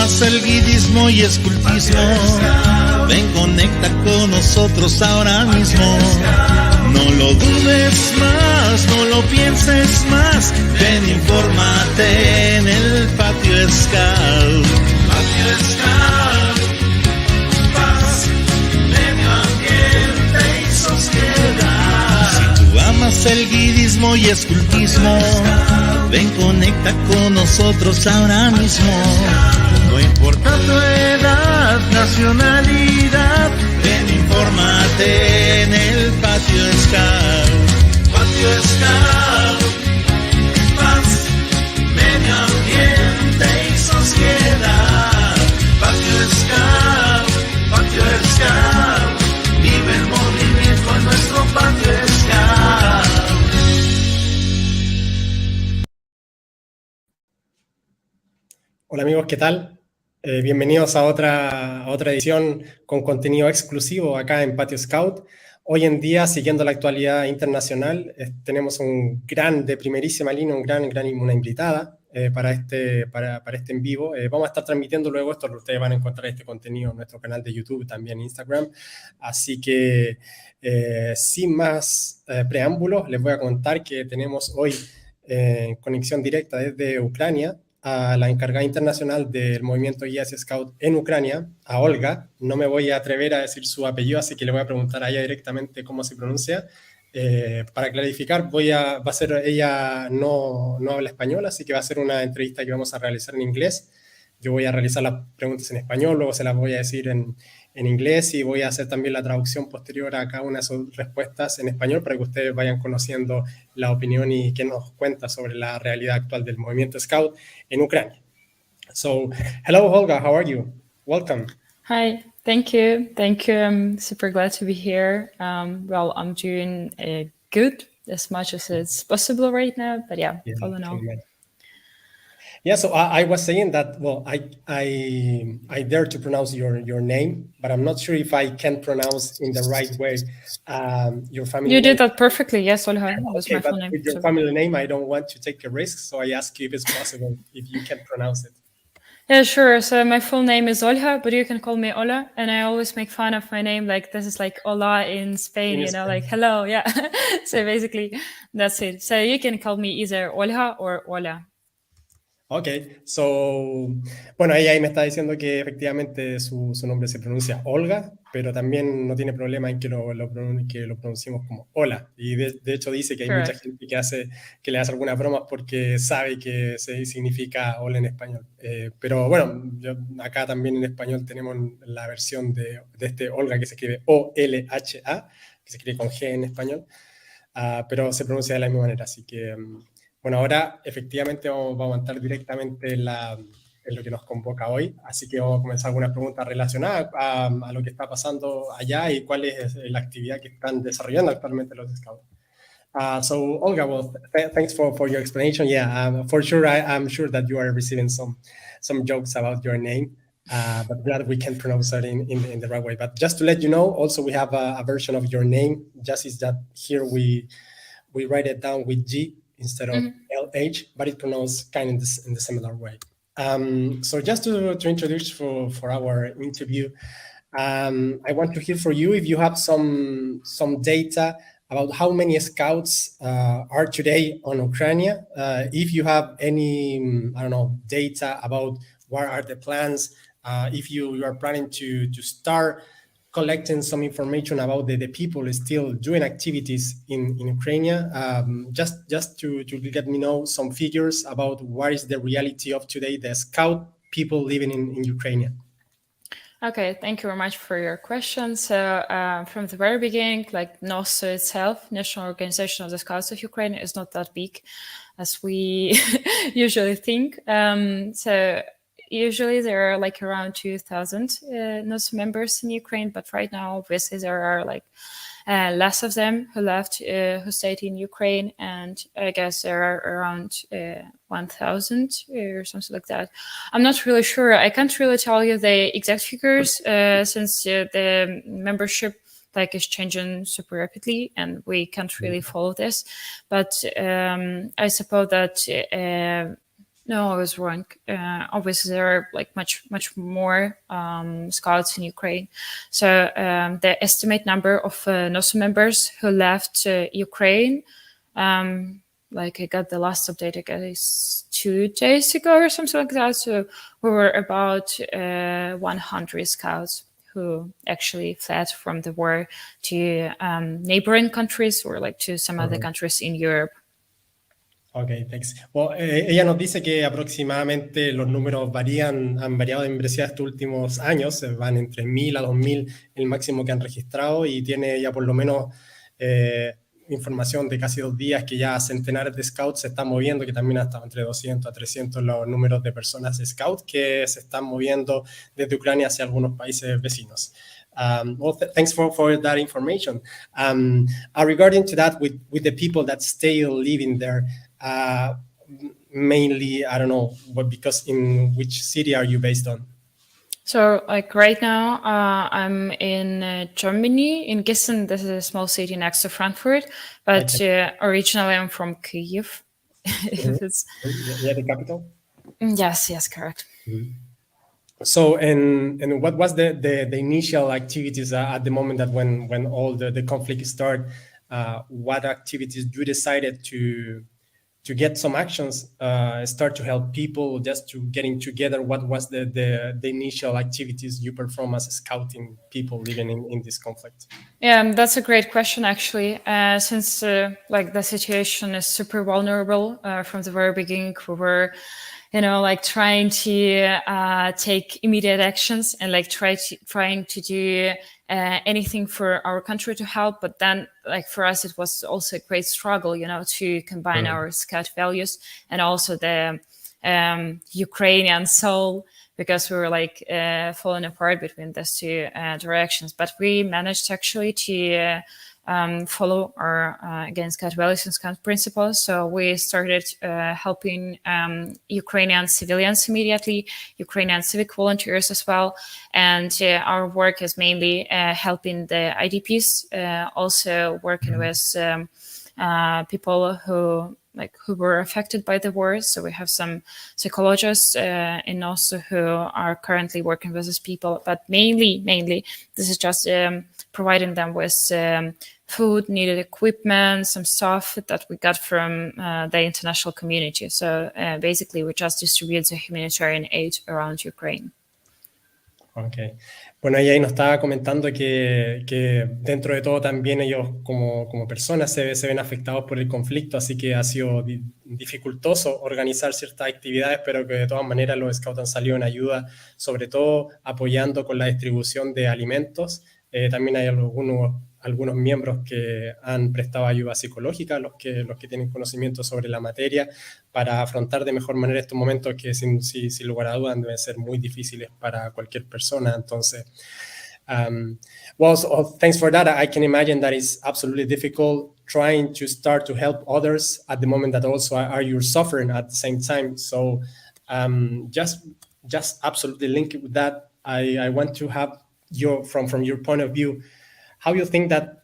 amas el guidismo y escultismo, ven, conecta con nosotros ahora mismo. No lo dudes más, no lo pienses más, ven, infórmate en el patio Scout. Patio Scout, paz, medio ambiente y sociedad. Si tú amas el guidismo y escultismo, ven, conecta con nosotros ahora mismo. No importa tu edad, nacionalidad, ven, infórmate en el patio Scout. Patio Scout, paz, medio ambiente y sociedad. Patio Scout, vive el movimiento en nuestro patio Scout. Hola amigos, ¿qué tal? Bienvenidos a otra edición con contenido exclusivo acá en Patio Scout. Hoy en día, siguiendo la actualidad internacional, tenemos un gran, de primerísima línea, una invitada para este en vivo. Vamos a estar transmitiendo luego esto, ustedes van a encontrar este contenido en nuestro canal de YouTube, también Instagram. Así que, sin más preámbulos, les voy a contar que tenemos hoy conexión directa desde Ucrania a la encargada internacional del movimiento Guías Scout en Ucrania, a Olga. No me voy a atrever a decir su apellido, así que le voy a preguntar a ella directamente cómo se pronuncia. Para clarificar, ella no habla español, así que va a ser una entrevista que vamos a realizar en inglés. Yo voy a realizar las preguntas en español, luego se las voy a decir en inglés y voy a hacer también la traducción posterior a cada una de sus respuestas en español para que ustedes vayan conociendo la opinión y qué nos cuenta sobre la realidad actual del movimiento Scout en Ucrania. So, hello Olga, how are you? Welcome. Hi, thank you. I'm super glad to be here. Well, I'm doing good as much as it's possible right now, but yeah, all in all. Yeah, so I was saying that, well, I dare to pronounce your name, but I'm not sure if I can pronounce in the right way your family name. You did that perfectly, yes, Olha. That was Okay, my full name. With your family name, I don't want to take a risk, so I ask you if it's possible, if you can pronounce it. Yeah, sure. So my full name is Olha, but you can call me Ola, and I always make fun of my name, like this is like hola in Spain, like hello, yeah. So basically, that's it. So you can call me either Olha or Ola. Ok, so, bueno, ella ahí me está diciendo que efectivamente su nombre se pronuncia Olga, pero también no tiene problema en que lo pronunciemos como Hola. Y de hecho dice que hay mucha gente que le hace algunas bromas porque sabe que significa hola en español. Pero bueno, acá también en español tenemos la versión de este Olga que se escribe O-L-H-A, que se escribe con G en español, pero se pronuncia de la misma manera, así que... Bueno, ahora efectivamente vamos a entrar directamente en lo que nos convoca hoy, así que vamos a comenzar algunas preguntas relacionadas a lo que está pasando allá y cuál es la actividad que están desarrollando actualmente los Scouts. So, Olga, well, thanks for your explanation. Yeah, for sure, I'm sure that you are receiving some jokes about your name, but glad we can pronounce it in the right way. But just to let you know, also we have a version of your name. Just is that here we write it down with G instead of LH, but it pronounced kind of in the similar way. So just to introduce for our interview, I want to hear from you if you have some data about how many scouts are today on Ucrania. If you have any, I don't know, data about what are the plans, if you are planning to start collecting some information about the people still doing activities in Ukraine, just to let me know some figures about what is the reality of today, the scout people living in Ukraine. Okay, thank you very much for your question. So from the very beginning, like Nuestro itself, National Organization of the Scouts of Ukraine, is not that big as we usually think. So usually there are like around 2,000 Nuestro members in Ukraine, but right now obviously there are like less of them who left, who stayed in Ukraine, and I guess there are around 1,000 or something like that. I'm not really sure. I can't really tell you the exact figures since the membership is changing super rapidly, and we can't really follow this. But I suppose that No, I was wrong. Obviously, there are like much more scouts in Ukraine. So the estimate number of Nostro members who left Ukraine, like I got the last update, I guess 2 days ago or something like that. So we were about 100 scouts who actually fled from the war to neighboring countries or like to some other countries in Europe. Ok, thanks. Well, ella nos dice que aproximadamente los números han variado de membresía estos últimos años, van entre 1.000 a 2.000 el máximo que han registrado y tiene ya por lo menos información de casi 2 días que ya centenares de scouts se están moviendo, que también ha estado entre 200 a 300 los números de personas scouts que se están moviendo desde Ucrania hacia algunos países vecinos. Thanks for that information. Regarding to that, with the people that stay living there, mainly, I don't know, because in which city are you based on? So, like right now, I'm in Germany, in Gießen. This is a small city next to Frankfurt, but originally I'm from Kyiv. Yeah, the capital? Yes, correct. So, and what was the initial activities at the moment that when all the conflict started? What activities you decided to get some actions, start to help people, just to getting together? What was the initial activities you perform as a scouting people living in this conflict? Yeah, that's a great question, actually. Since like the situation is super vulnerable from the very beginning, we were, like trying to take immediate actions and like trying to do anything for our country to help. But then, like for us, it was also a great struggle, to combine our scout values and also the Ukrainian soul, because we were like falling apart between these two directions. But we managed actually to follow our again scout values and scout principles. So we started helping Ukrainian civilians immediately, Ukrainian civic volunteers as well, and our work is mainly helping the IDPs, also working with people who were affected by the war. So we have some psychologists in Nuestro who are currently working with these people, but mainly this is just providing them with food, needed equipment, some stuff that we got from the international community. So basically we just distribute the humanitarian aid around Ukraine. Okay. Bueno, ella ahí nos estaba comentando que dentro de todo también ellos como personas se ven afectados por el conflicto, así que ha sido dificultoso organizar ciertas actividades, pero que de todas maneras los scouts han salido en ayuda, sobre todo apoyando con la distribución de alimentos. También hay algunos miembros que han prestado ayuda psicológica, los que tienen conocimiento sobre la materia, para afrontar de mejor manera estos momentos que sin lugar a dudas deben ser muy difíciles para cualquier persona. Entonces, thanks for that. I can imagine that it's absolutely difficult trying to start to help others at the moment that also are you suffering at the same time. So just absolutely link it with that. I want to have from your point of view, how you think that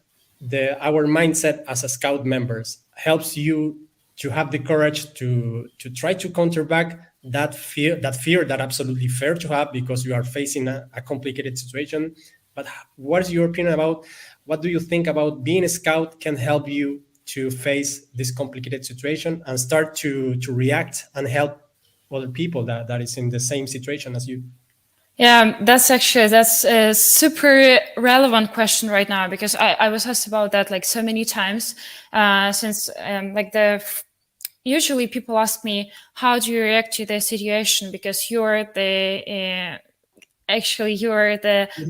our mindset as a scout members helps you to have the courage to try to counter back that fear that absolutely fair to have, because you are facing a complicated situation. But what is your opinion about, what do you think about being a scout can help you to face this complicated situation and start to react and help other people that is in the same situation as you? Yeah, that's a super relevant question right now, because I was asked about that like so many times since usually people ask me, how do you react to the situation? Because you're the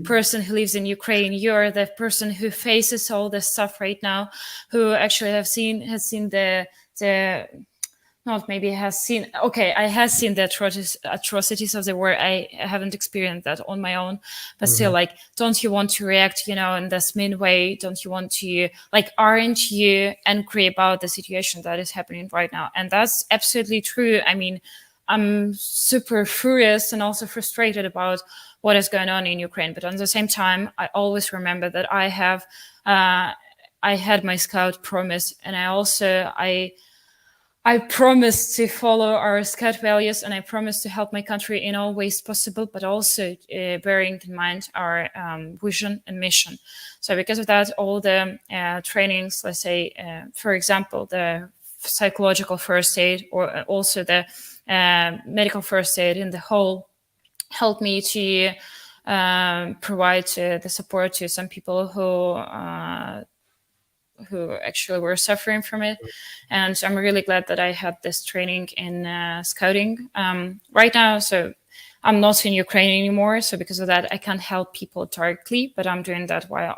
person who lives in Ukraine. You're the person who faces all this stuff right now, who actually has seen the not maybe has seen, okay, I have seen the atrocities of the war. I haven't experienced that on my own, but still, like, don't you want to react, in this mean way? Don't you want to, aren't you angry about the situation that is happening right now? And that's absolutely true. I mean, I'm super furious and also frustrated about what is going on in Ukraine. But at the same time, I always remember that I had my scout promise, and I I promise to follow our Scout values, and I promise to help my country in all ways possible, but also bearing in mind our vision and mission. So because of that, all the trainings, let's say, for example, the psychological first aid, or also the medical first aid in the whole, helped me to provide the support to some people who actually were suffering from it. And I'm really glad that I had this training in scouting right now. So I'm not in Ukraine anymore. So because of that, I can't help people directly, but I'm doing that via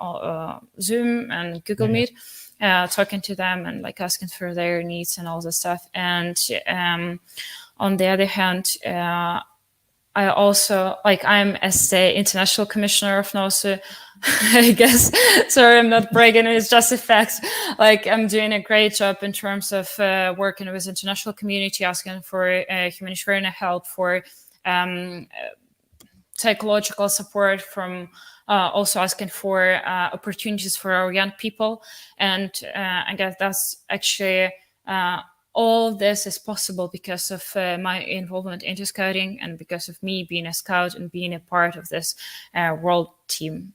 Zoom and Google Meet, talking to them and like asking for their needs and all this stuff. And on the other hand, I also, like, I'm as the international commissioner of Nuestro, I guess. Sorry, I'm not bragging, it's just a fact. Like, I'm doing a great job in terms of working with international community, asking for humanitarian help, for psychological support, from also asking for opportunities for our young people. And I guess that's actually all this is possible because of my involvement into scouting, and because of me being a scout and being a part of this world team,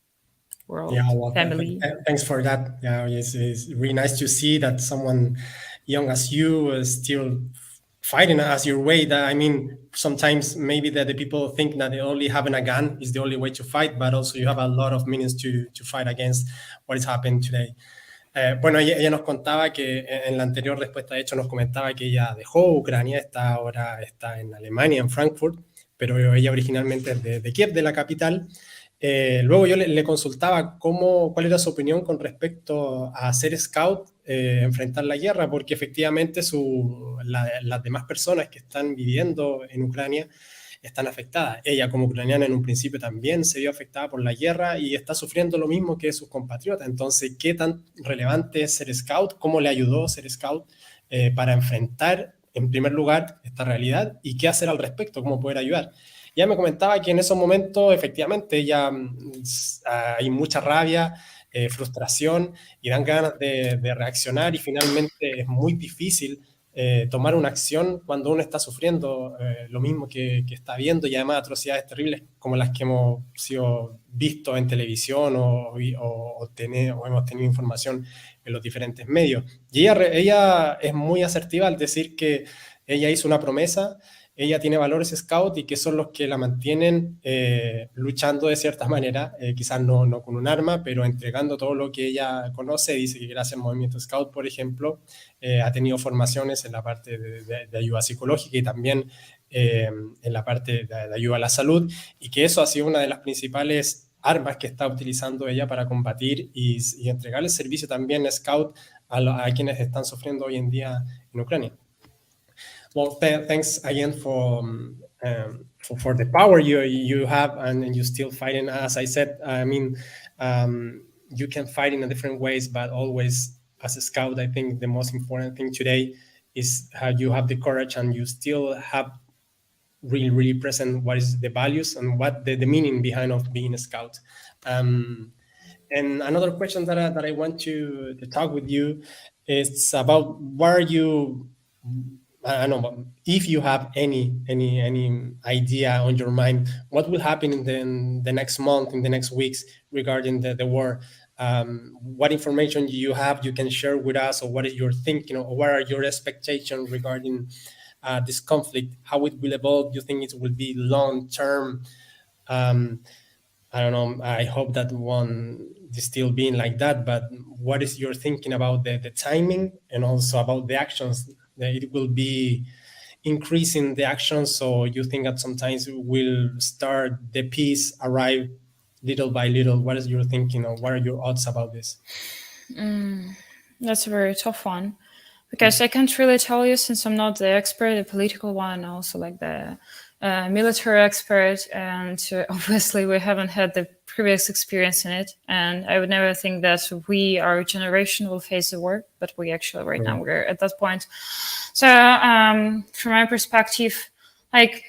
world family. Thanks for that. Yeah, it's really nice to see that someone young as you is still fighting as your way. That, I mean, sometimes maybe that the people think that only having a gun is the only way to fight, but also you have a lot of means to fight against what is happening today. Bueno, ella nos contaba que en la anterior respuesta, de hecho, nos comentaba que ella dejó Ucrania, ahora está en Alemania, en Frankfurt, pero ella originalmente es de Kiev, de la capital. Luego yo le consultaba cuál era su opinión con respecto a ser scout, enfrentar la guerra, porque efectivamente las demás personas que están viviendo en Ucrania están afectadas. Ella, como ucraniana, en un principio también se vio afectada por la guerra y está sufriendo lo mismo que sus compatriotas. Entonces, ¿qué tan relevante es ser scout? ¿Cómo le ayudó ser scout para enfrentar, en primer lugar, esta realidad? ¿Y qué hacer al respecto? ¿Cómo poder ayudar? Ella me comentaba que en esos momentos, efectivamente, hay mucha rabia, frustración, y dan ganas de reaccionar, y finalmente es muy difícil tomar una acción cuando uno está sufriendo lo mismo que está viendo, y además atrocidades terribles como las que hemos sido visto en televisión o hemos tenido información en los diferentes medios. Y ella es muy asertiva al decir que ella hizo una promesa, ella tiene valores scout y que son los que la mantienen luchando de cierta manera, quizás no con un arma, pero entregando todo lo que ella conoce. Dice que gracias al movimiento scout, por ejemplo, ha tenido formaciones en la parte de ayuda psicológica y también en la parte de ayuda a la salud, y que eso ha sido una de las principales armas que está utilizando ella para combatir y entregar el servicio también scout a quienes están sufriendo hoy en día en Ucrania. Well, thanks again for the power you have, and you're still fighting. As I said, I mean, you can fight in a different ways, but always as a scout, I think the most important thing today is how you have the courage, and you still have really, really present what is the values and what the meaning behind of being a scout. And another question that I want to talk with you is about where you. I don't know if you have any idea on your mind what will happen in the next month, in the next weeks regarding the war. What information you have you can share with us, or what is your thinking, or what are your expectations regarding this conflict? How it will evolve? Do you think it will be long term? I don't know. I hope that one is still being like that. But what is your thinking about the timing, and also about the actions? It will be increasing the action, so you think that sometimes we'll start the peace arrive little by little? What is your thinking, or what are your thoughts about this? That's a very tough one, because I can't really tell you, since I'm not the expert, the political one, also like the military expert, and obviously we haven't had the previous experience in it, and I would never think that our generation will face the war, but we actually right now we're at that point. So from my perspective, like,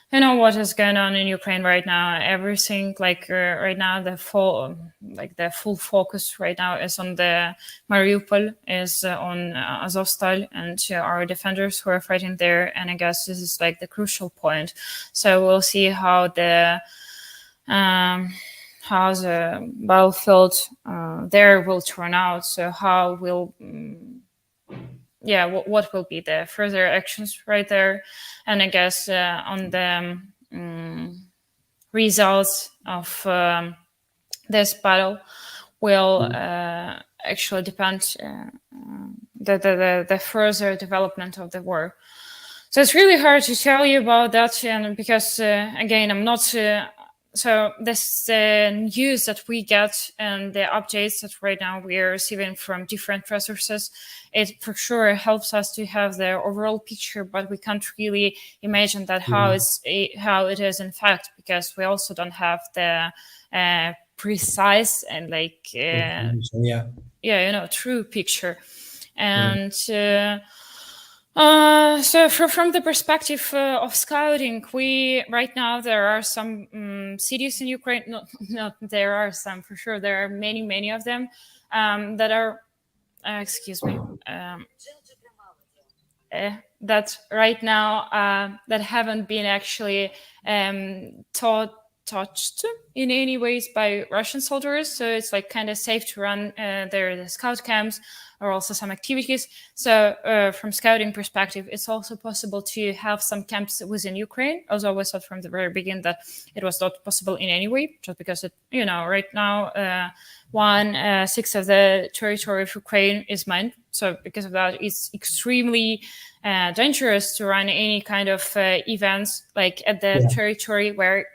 You know what is going on in Ukraine right now. Everything right now, the full focus right now is on the Mariupol, is on Azovstal, and our defenders who are fighting there. And I guess this is like the crucial point. So we'll see how the battlefield there will turn out. So how will what will be the further actions right there? And I guess on the results of this battle will actually depend the further development of the war. So it's really hard to tell you about that, and because again, I'm not. So this news that we get and the updates that right now we are receiving from different resources, it for sure helps us to have the overall picture, but we can't really imagine that how it is in fact, because we also don't have the precise and true picture. And so from the perspective of scouting, right now there are some cities in Ukraine. No, there are some for sure. There are many of them that are. Excuse me. That right now that haven't been actually touched in any ways by Russian soldiers. So it's like kind of safe to run the scout camps, or also some activities. So from scouting perspective, it's also possible to have some camps within Ukraine. As I always thought from the very beginning that it was not possible in any way, just because right now 1/6 of the territory of Ukraine is mine. So because of that, it's extremely dangerous to run any kind of events like at the territory where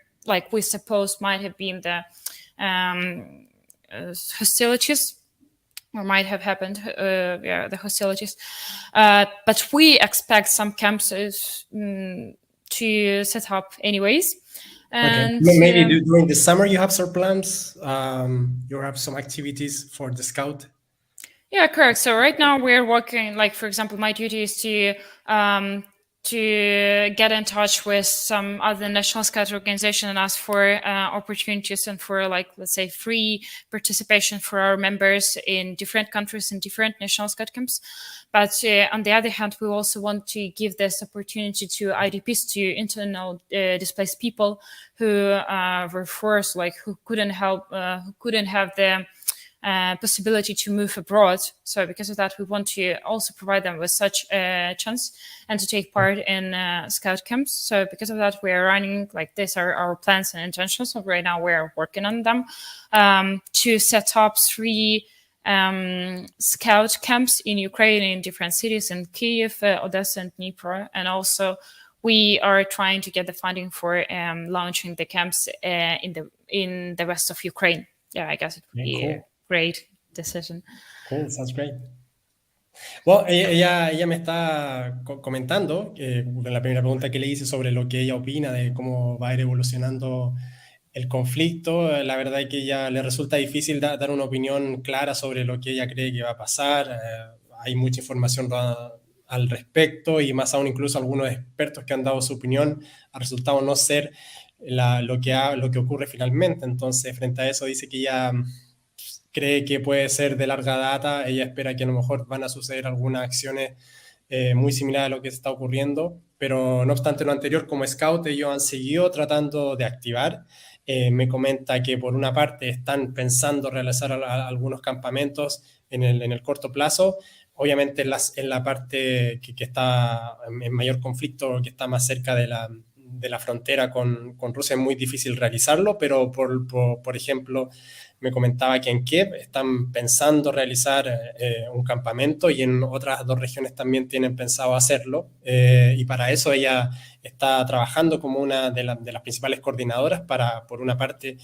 we suppose might have been the hostilities, or might have happened, the hostilities. But we expect some camps to set up anyways. And maybe during the summer you have some plans, you have some activities for the scout. Yeah, correct. So right now we're working, for example, my duty is to get in touch with some other national scout organization and ask for opportunities and for let's say free participation for our members in different countries and different national scout camps. But on the other hand, we also want to give this opportunity to IDPs, to internal displaced people who were forced, who couldn't have the possibility to move abroad. So because of that, we want to also provide them with such a chance and to take part in scout camps. So because of that, we are running these are our plans and intentions. So right now we are working on them to set up 3 scout camps in Ukraine, in different cities, in Kyiv, Odessa, and Dnipro. And also we are trying to get the funding for launching the camps in the west of Ukraine. Yeah, I guess it would be a great decision. Cool, sounds great. Well, ella me está comentando la primera pregunta que le hice sobre lo que ella opina de cómo va a ir evolucionando el conflicto. La verdad es que ella le resulta difícil dar una opinión clara sobre lo que ella cree que va a pasar. Hay mucha información al respecto, y más aún incluso algunos expertos que han dado su opinión ha resultado no ser lo que ocurre finalmente. Entonces, frente a eso, dice que ella cree que puede ser de larga data. Ella espera que a lo mejor van a suceder algunas acciones muy similares a lo que está ocurriendo, pero no obstante lo anterior, como scout ellos han seguido tratando de activar. Me comenta que por una parte están pensando realizar algunos campamentos en el corto plazo. Obviamente en la parte que está en mayor conflicto, que está más cerca de la frontera con Rusia, es muy difícil realizarlo, pero por ejemplo, me comentaba que en Kiev están pensando realizar un campamento, y en otras 2 regiones también tienen pensado hacerlo, y para eso ella está trabajando como una de las principales coordinadoras para, por una parte,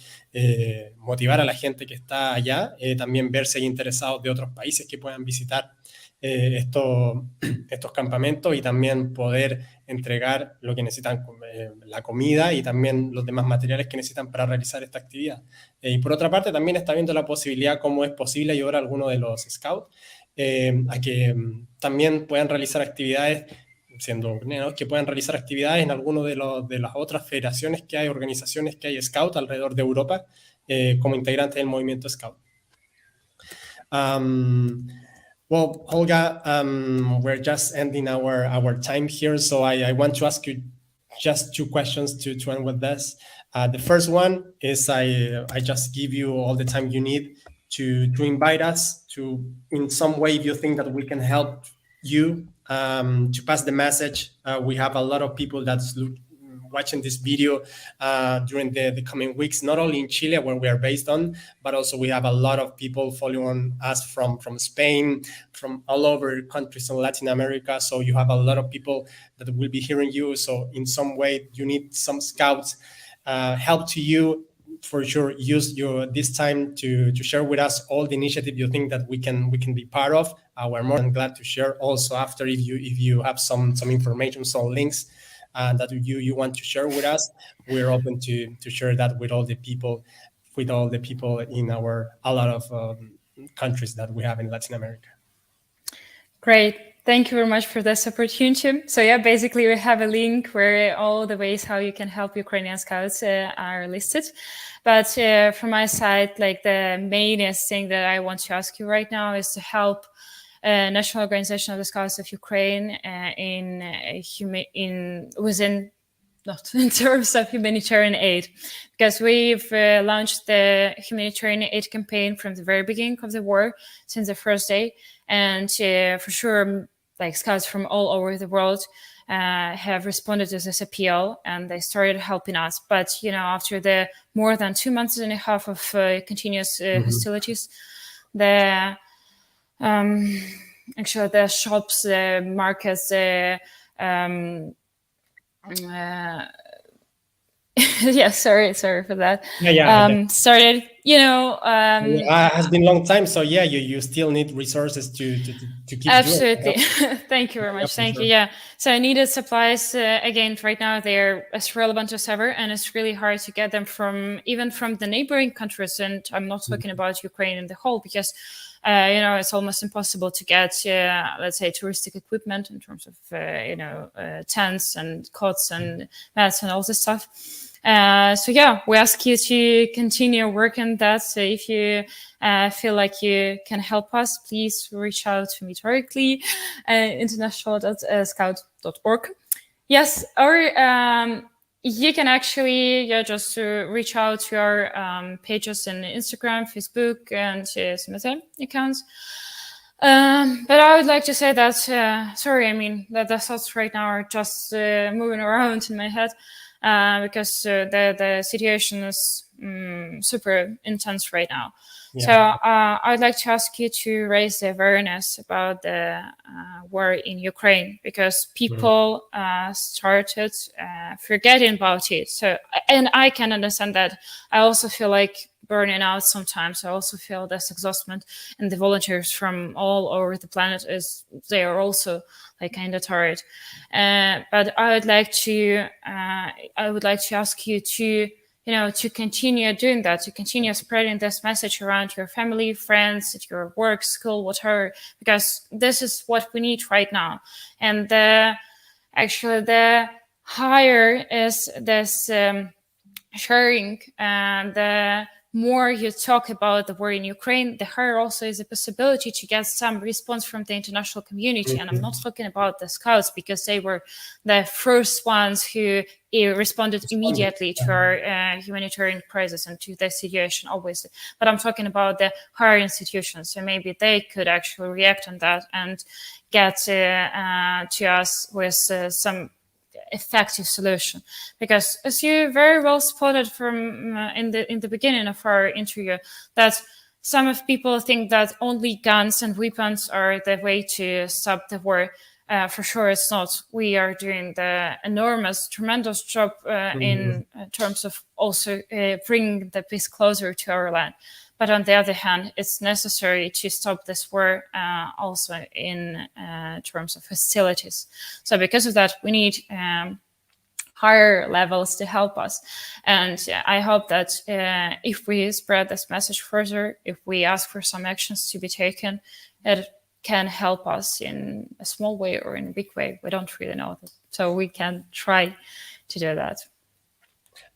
motivar a la gente que está allá, también ver si hay interesados de otros países que puedan visitar estos campamentos, y también poder entregar lo que necesitan, la comida y también los demás materiales que necesitan para realizar esta actividad. Y por otra parte también está viendo la posibilidad, cómo es posible ayudar a algunos de los scouts a que también puedan realizar actividades siendo ucranianos, que puedan realizar actividades en alguno de las otras federaciones que hay, organizaciones que hay Scout alrededor de Europa, como integrantes del movimiento Scout. Well, Olga, we're just ending our time here, so I want to ask you just 2 questions to end with this. The first one is I just give you all the time you need to invite us to, in some way, if you think that we can help you to pass the message. We have a lot of people that's watching this video during the coming weeks, not only in Chile, where we are based on, but also we have a lot of people following us from Spain, from all over countries in Latin America. So you have a lot of people that will be hearing you. So in some way, you need some scouts help to you. For sure, use this time to share with us all the initiative you think that we can be part of. We're more than glad to share. Also, after if you have some information, some links that you want to share with us, we're open to share that with all the people in a lot of countries that we have in Latin America. Great. Thank you very much for this opportunity. So yeah, basically we have a link where all the ways how you can help Ukrainian Scouts are listed. But from my side, like the mainest thing that I want to ask you right now is to help National Organization of the Scouts of Ukraine not in terms of humanitarian aid, because we've launched the humanitarian aid campaign from the very beginning of the war, since the first day. And for sure, like Scouts from all over the world have responded to this appeal, and they started helping us. But, after the more than 2 months and a half of continuous hostilities, the shops, the markets, yeah, sorry for that. Started, it has been a long time, so yeah, you still need resources to keep absolutely doing it. Thank you very much. Thank sure. you. Yeah, so I needed supplies again. Right now they're as relevant as ever, and it's really hard to get them even from the neighboring countries. And I'm not talking about Ukraine in the whole, because it's almost impossible to get, let's say, touristic equipment in terms of, tents and cots and mats and all this stuff. So yeah, we ask you to continue working that. So if you feel like you can help us, please reach out to me directly, international.scout.org. Yes, or you can actually just reach out to our pages on Instagram, Facebook, and some other accounts. But I would like to say that, that the thoughts right now are just moving around in my head, because the situation is super intense right now. Yeah. So I'd like to ask you to raise the awareness about the war in Ukraine, because people started forgetting about it. So, and I can understand that. I also feel like burning out sometimes. I also feel this exhaustion, and the volunteers from all over the planet they are also like kind of tired. But I would like to ask you to continue doing that, to continue spreading this message around your family, friends, at your work, school, whatever, because this is what we need right now. And the higher is this sharing, and the more you talk about the war in Ukraine, the higher also is the possibility to get some response from the international community. And I'm not talking about the Scouts, because they were the first ones who responded immediately to our humanitarian crisis and to the situation, obviously. But I'm talking about the higher institutions. So maybe they could actually react on that and get to us with some effective solution, because as you very well spotted from in the beginning of our interview, that some of people think that only guns and weapons are the way to stop the war. For sure it's not. We are doing the tremendous job in terms of also bringing the peace closer to our land. But on the other hand, it's necessary to stop this war also in terms of hostilities. So because of that, we need higher levels to help us. And I hope that if we spread this message further, if we ask for some actions to be taken, it can help us in a small way or in a big way. We don't really know. So we can try to do that.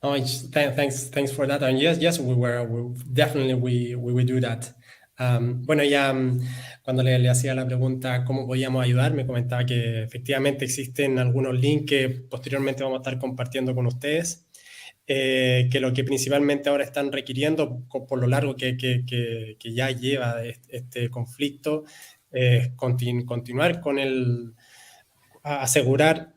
Oh, thanks for that. And yes, we definitely we do that. Bueno, ya cuando le hacía la pregunta cómo podíamos ayudar, me comentaba que efectivamente existen algunos links que posteriormente vamos a estar compartiendo con ustedes, que lo que principalmente ahora están requiriendo, por lo largo que ya lleva este conflicto, es continuar con asegurar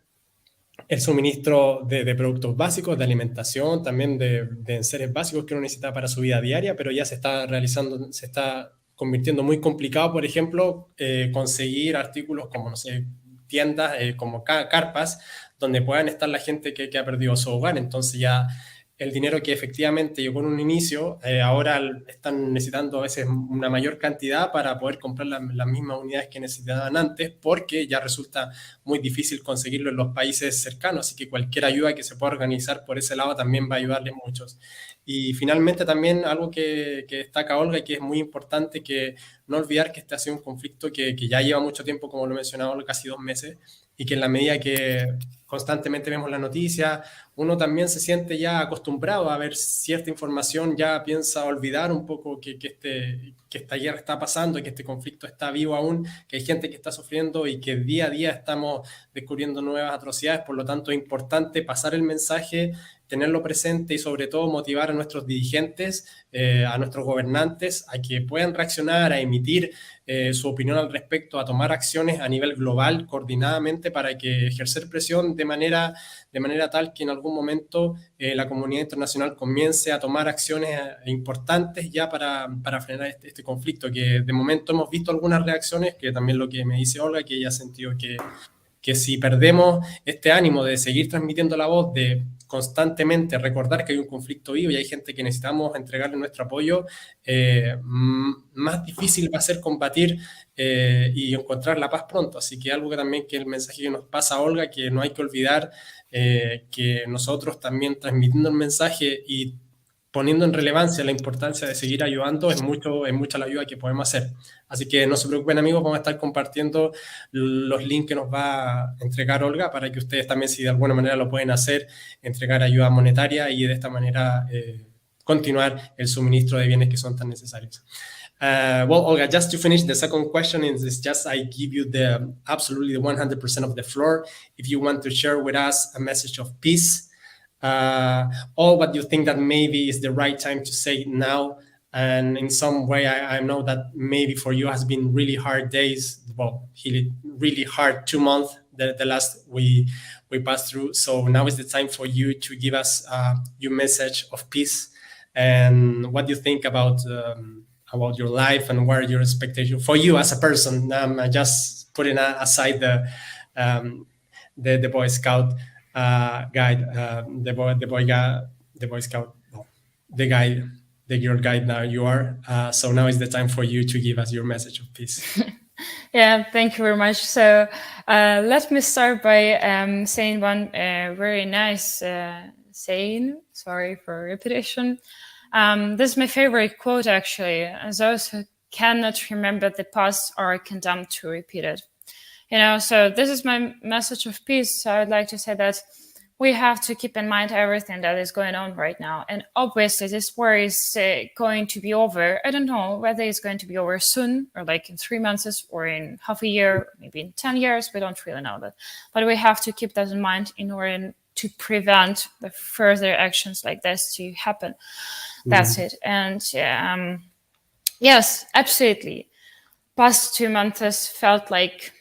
el suministro de productos básicos, de alimentación, también de enseres básicos que uno necesita para su vida diaria, pero ya se está convirtiendo muy complicado, por ejemplo, conseguir artículos como, no sé, tiendas, como carpas, donde puedan estar la gente que ha perdido su hogar. Entonces ya el dinero que efectivamente llegó en un inicio, ahora están necesitando a veces una mayor cantidad para poder comprar las mismas unidades que necesitaban antes, porque ya resulta muy difícil conseguirlo en los países cercanos, así que cualquier ayuda que se pueda organizar por ese lado también va a ayudarle muchos. Y finalmente también algo que destaca Olga y que es muy importante, que no olvidar que este ha sido un conflicto que ya lleva mucho tiempo, como lo mencionaba Olga, casi 2 meses, y que en la medida que constantemente vemos la noticia, uno también se siente ya acostumbrado a ver cierta información, ya piensa olvidar un poco que esta guerra está pasando, que este conflicto está vivo aún, que hay gente que está sufriendo y que día a día estamos descubriendo nuevas atrocidades. Por lo tanto, es importante pasar el mensaje, tenerlo presente y sobre todo motivar a nuestros dirigentes, a nuestros gobernantes, a que puedan reaccionar, a emitir su opinión al respecto, a tomar acciones a nivel global coordinadamente para que ejercer presión de manera tal que en algún momento la comunidad internacional comience a tomar acciones importantes ya para frenar este conflicto, que de momento hemos visto algunas reacciones, que también lo que me dice Olga, que ella ha sentido que si perdemos este ánimo de seguir transmitiendo la voz, de constantemente recordar que hay un conflicto vivo y hay gente que necesitamos entregarle nuestro apoyo, más difícil va a ser combatir y encontrar la paz pronto. Así que algo que también que el mensaje que nos pasa a Olga, que no hay que olvidar que nosotros también transmitiendo el mensaje y poniendo en relevancia la importancia de seguir ayudando, es mucha la ayuda que podemos hacer. Así que no se preocupen, amigos, vamos a estar compartiendo los links que nos va a entregar Olga para que ustedes también, si de alguna manera lo pueden hacer, entregar ayuda monetaria y de esta manera continuar el suministro de bienes que son tan necesarios. Well, Olga, just to finish, the second question is just I give you absolutely the 100% of the floor. If you want to share with us a message of peace, or what you think that maybe is the right time to say now, and in some way I know that maybe for you has been really hard days, well, really hard 2 months the last we passed through. So now is the time for you to give us your message of peace and what you think about your life and what are your expectations for you as a person. Just putting aside the Boy Scout guide, the Boy Scout, well, the guide, the girl guide now you are. So now is the time for you to give us your message of peace. Yeah, thank you very much. So let me start by saying one very nice saying. Sorry for repetition. This is my favorite quote, actually. Those who cannot remember the past are condemned to repeat it. You know, so this is my message of peace. So I'd like to say that we have to keep in mind everything that is going on right now. And obviously this war is going to be over. I don't know whether it's going to be over soon or like in 3 months or in half a year, maybe in 10 years. We don't really know that. But we have to keep that in mind in order to prevent the further actions like this to happen. That's it. And yes, absolutely. Past 2 months felt like,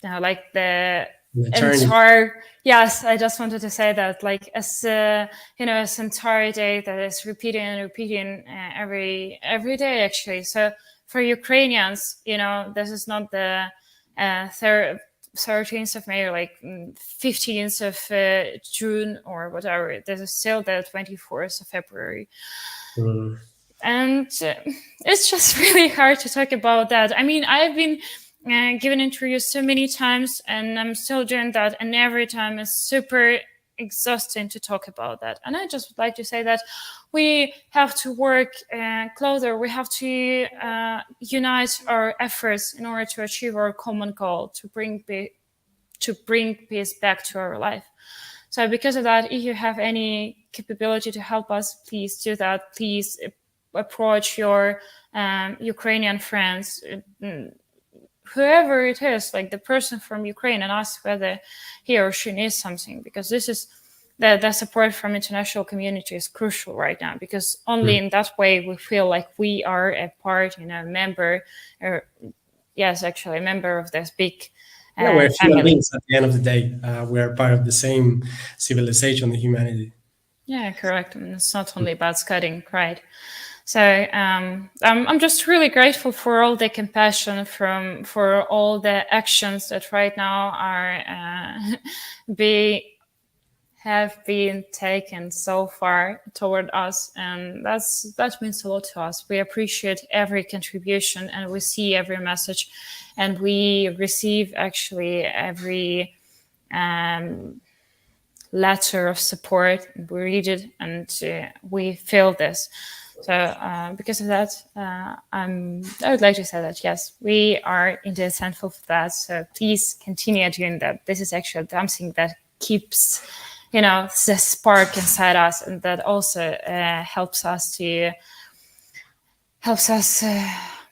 you know, like the entire, yes, I just wanted to say that, like, as you know, this entire day that is repeating and repeating every day, actually. So for Ukrainians, you know, this is not the 13th of May or like 15th of June or whatever. This is still the 24th of February. And it's just really hard to talk about that. I mean, I've been given interviews so many times and I'm still doing that. And every time is super exhausting to talk about that. And I just would like to say that we have to work closer. We have to unite our efforts in order to achieve our common goal, to bring peace back to our life. So because of that, if you have any capability to help us, please do that. Please approach your Ukrainian friends, whoever it is, like the person from Ukraine, and ask whether he or she needs something, because this is the support from international community is crucial right now, because only in that way we feel like we are a part, a member, or yes, actually a member of this big we're human family. beings at the end of the day. We are part of the same civilization, the humanity. Yeah, correct. I mean, it's not only about studying, right? So I'm just really grateful for all the compassion, for all the actions that right now are have been taken so far toward us, and that means a lot to us. We appreciate every contribution, and we see every message, and we receive actually every letter of support. We read it, and we feel this. So because of that, I would like to say that, yes, we are indeed thankful for that. So please continue doing that. This is actually something that keeps, the spark inside us, and that also helps us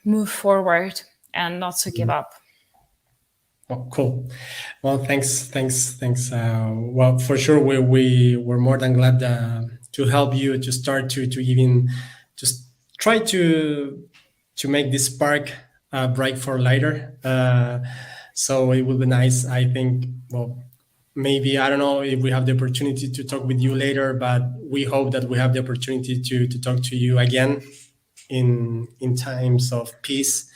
move forward and not to give up. Oh, cool. Well, thanks. Well, for sure, we're more than glad to help you to start to even just try to make this spark bright for later. So it will be nice. I think. Well, maybe I don't know if we have the opportunity to talk with you later, but we hope that we have the opportunity to talk to you again in times of peace.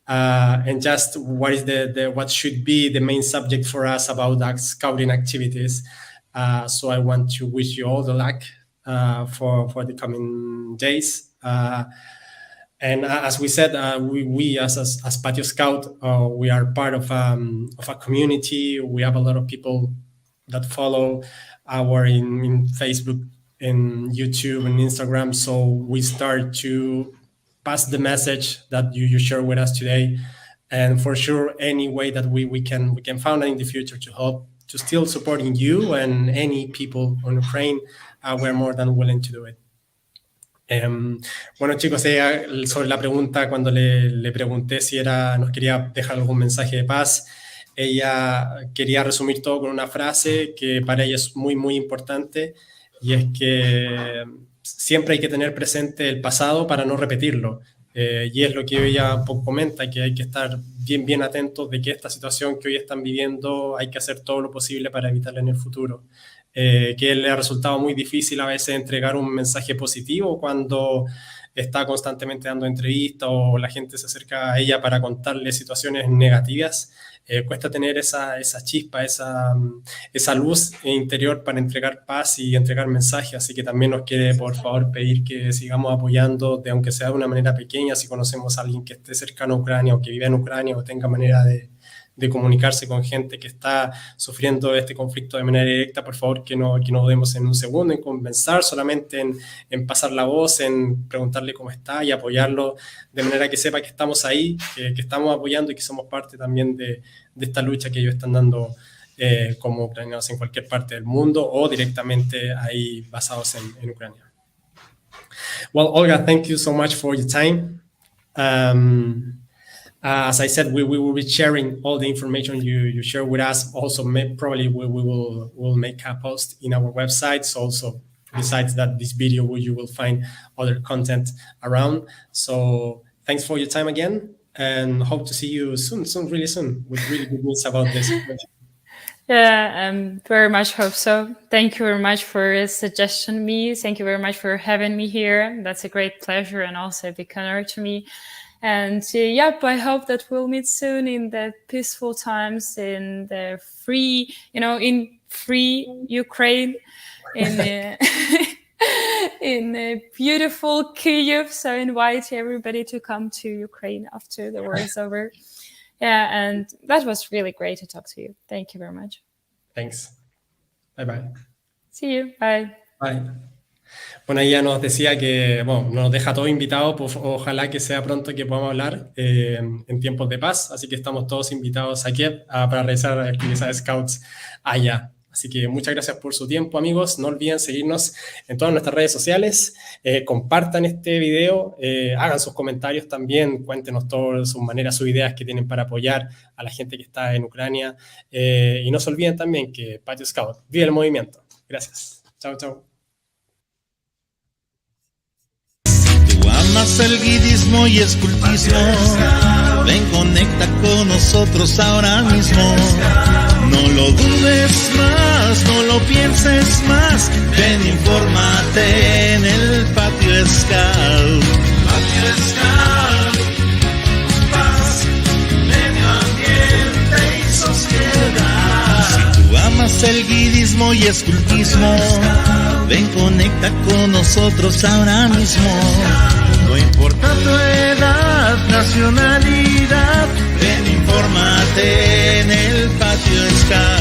And just what is what should be the main subject for us about the scouting activities. So I want to wish you all the luck for the coming days. And as we said, we as Patio Scout, we are part of a community. We have a lot of people that follow our in Facebook, in YouTube, and Instagram. So we start to pass the message that you share with us today, and for sure, any way that we can find in the future to help to still supporting you and any people on Ukraine, we're more than willing to do it. Bueno, chicos, sobre la pregunta, cuando le pregunté si nos quería dejar algún mensaje de paz, ella quería resumir todo con una frase que para ella es muy, muy importante, y es que siempre hay que tener presente el pasado para no repetirlo. Y es lo que ella un poco comenta, que hay que estar bien atentos de que esta situación que hoy están viviendo hay que hacer todo lo posible para evitarla en el futuro. Que le ha resultado muy difícil a veces entregar un mensaje positivo cuando está constantemente dando entrevistas o la gente se acerca a ella para contarle situaciones negativas. Cuesta tener esa chispa, esa luz interior para entregar paz y entregar mensajes, así que también nos quiere por favor pedir que sigamos apoyando, aunque sea de una manera pequeña. Si conocemos a alguien que esté cercano a Ucrania o que vive en Ucrania o tenga manera de comunicarse con gente que está sufriendo este conflicto de manera directa, por favor que no dudemos en un segundo en conversar, solamente en pasar la voz, en preguntarle cómo está y apoyarlo de manera que sepa que estamos ahí, que estamos apoyando y que somos parte también de esta lucha que ellos están dando como ucranianos en cualquier parte del mundo o directamente ahí basados en Ucrania. Well, Olga, thank you so much for your time. As I said, we will be sharing all the information you share with us. Also, probably we will make a post in our websites. Also, besides that, this video you will find other content around. So thanks for your time again, and hope to see you soon, really soon, with really good news about this. Yeah, very much hope so. Thank you very much for suggesting me. Thank you very much for having me here. That's a great pleasure and also a big honor to me. And yep, I hope that we'll meet soon in the peaceful times, in the free, in free Ukraine, in in a beautiful Kyiv. So I invite everybody to come to Ukraine after the war is over. Yeah, and that was really great to talk to you. Thank you very much. Thanks. Bye-bye. See you. Bye. Bye. Bueno, ella nos decía que, bueno, nos deja todos invitados, pues ojalá que sea pronto que podamos hablar en tiempos de paz, así que estamos todos invitados aquí para realizar actividades scouts allá. Así que muchas gracias por su tiempo, amigos. No olviden seguirnos en todas nuestras redes sociales, compartan este video, hagan sus comentarios también, cuéntenos todas sus maneras, sus ideas que tienen para apoyar a la gente que está en Ucrania, y no se olviden también que Patio Scout vive el movimiento. Gracias. Chao, chao. Amas el guidismo y escultismo, ven, conecta con nosotros ahora mismo. No lo dudes más, no lo pienses más, ven, infórmate en el Patio Scout. Patio Scout, paz, medio ambiente y sociedad. Si tú amas el guidismo y escultismo, ven, conecta con nosotros ahora mismo. No importa tu edad, nacionalidad, ven, infórmate en el Patio Scout.